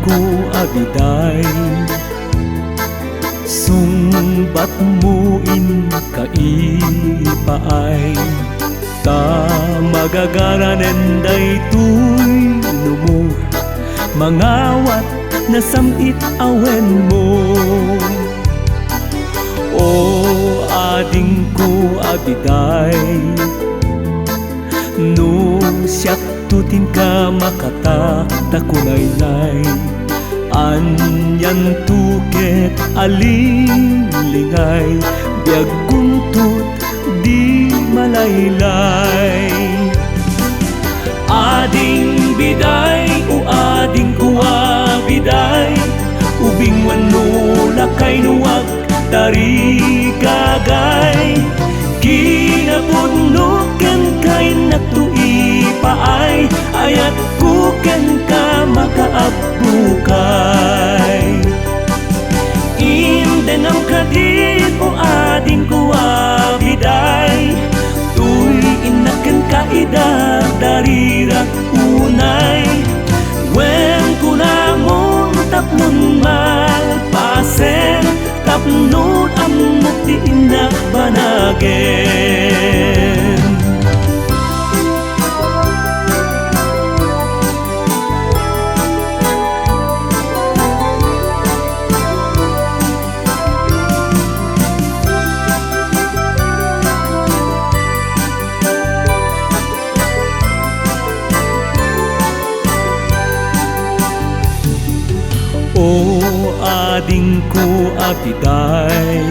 ko abiday, sumbat mo in kaipaay, ta magagaranen daytoy numo, mangawat na samit awen mo. O ading ko abiday, no siyak tutin ka makatakta kunaylay, anyan tuket alilingay, biag guntut di malaylay. Ading biday o ading kuwa biday, ubing manula kay nuwag tarigagay, kinapunuken kay natui paay, ayat kuken ka makaabukay. Imdenam kadit o ading kuwa biday, tuy inaken ka idar darirak unay, wen kunamon tapnon malpasen, tapnon amot di inak banagen. O ading ko abiday,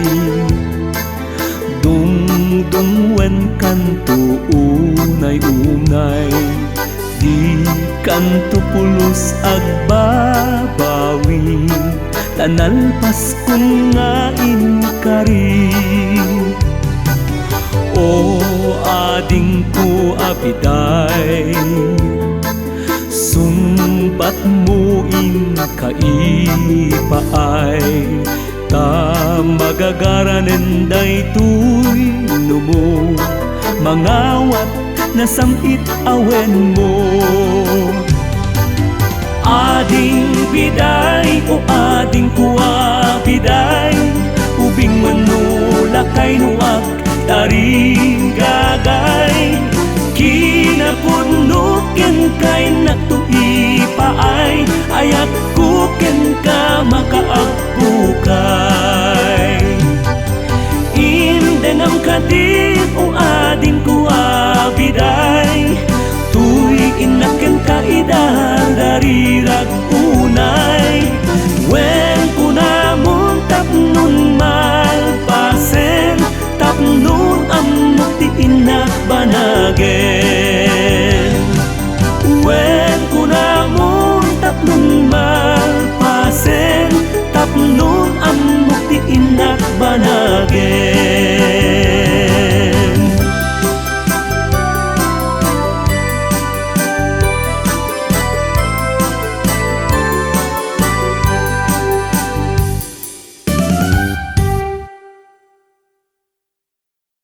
dungdungwen kanto unay-unay, di kanto pulos agbabawi, tanalpas kung nga inkari. O ading ko abiday, sumbat mo in kaipaay, ta magagaranen daytoy numo, mangawat na samit awen mo. Ading biday o ading kuwa biday, ubing manula kay nuwag tarigagay, kinapunuken kay natui paay, ayat kuken ka makaabukay. Imdenam kadit o ading kuwa biday, tuy inaken ka idar darirak unay, wen kunamon tapnon